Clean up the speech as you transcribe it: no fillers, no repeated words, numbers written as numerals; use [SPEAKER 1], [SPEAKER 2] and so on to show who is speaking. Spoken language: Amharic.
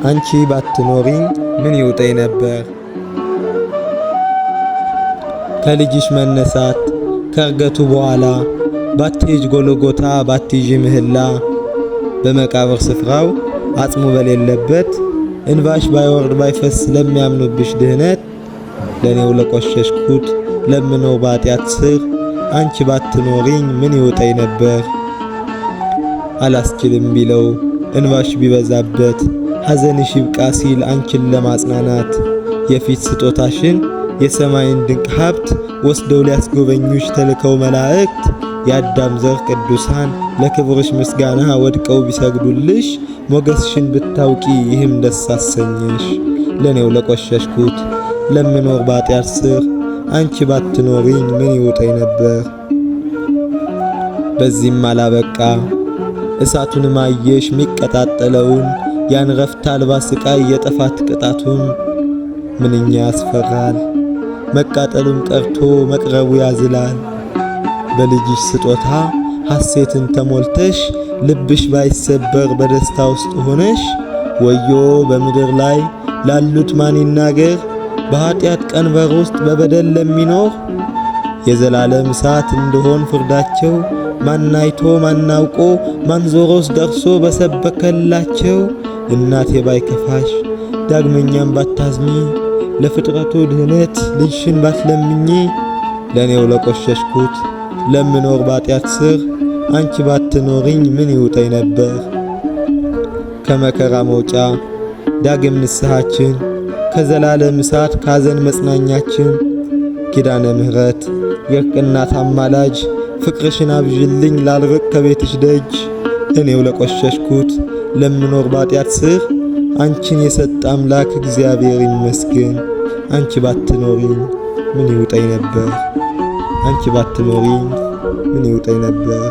[SPEAKER 1] አንቺ ባትኖሪኝ ምን ይውጠኝ ነበር። ከልጅሽ መነሳት ከርገቱ በኋላ ባትሄጅ ጎልጎታ ባትይዥ ምህላ በመቃብር ስፍራው አጽሙ በሌለበት እንባሽ ባይወርድ ባይፈስ ለሚያምኑብሽ ድህነት ለኔው ለቆሸሽኩት ለምነው ባጢአት ስር አንቺ ባትኖሪኝ ምን ይውጠኝ ነበር። አላስችልም ቢለው እንባሽ ቢበዛበት ሐዘንሽ ይብቃ ሲል አንቺን ለማጽናናት የፊት ስጦታሽን የሰማይን ድንቅ ሀብት ወስደው ሊያስጎበኙሽ ተልከው መላእክት የአዳም ዘር ቅዱሳን ለክብርሽ ምስጋና ወድቀው ቢሰግዱልሽ ሞገስሽን ብታውቂ ይህም ደስ አሰኘሽ። ለኔው ለቆሸሽኩት ለምኖር ባጢአት ስር አንቺ ባትኖሪኝ ምን ይውጠኝ ነበር። በዚህም አላበቃ እሳቱንም አየሽ ሚቀጣጠለውን ያን ረፍት አልባ ስቃይ የጥፋት ቅጣቱን ምንኛ ያስፈራል። መቃጠሉም ቀርቶ መቅረቡ ያዝላል። በልጅሽ ስጦታ ሐሴትን ተሞልተሽ ልብሽ ባይሰበር በደስታ ውስጥ ሆነሽ ወዮ በምድር ላይ ላሉት ማን ይናገር በኃጢአት ቀንበር ውስጥ በበደል ለሚኖር የዘላለም እሳት እንደሆን ፍርዳቸው ማን አይቶ ማን አውቆ ማን ዞሮስ ደርሶ በሰበከላቸው። እናቴ ባይከፋሽ ዳግመኛም ባታዝኚ ለፍጥረቱ ድህነት ልጅሽን ባትለምኚ ለኔው ለቆሸሽኩት ለምኖር ባጢአት ስር አንቺ ባትኖሪኝ ምን ይውጠኝ ነበር። ከመከራ መውጫ ዳግም ንስሐችን ከዘላለም እሳት ካዘን መጽናኛችን ኪዳነ ምሕረት የቅናት አማላጅ ፍቅርሽን አብዥልኝ ላልርቅ ከቤትሽ ደጅ። እኔው ለቆሸሽኩት ለምኖር ባጢአት ስር አንቺን የሰጠ አምላክ እግዚአብሔር ይመስገን። አንቺ ባትኖሪኝ ምን ይውጠኝ ነበር። አንቺ ባትኖሪኝ ምን ይውጠኝ ነበር።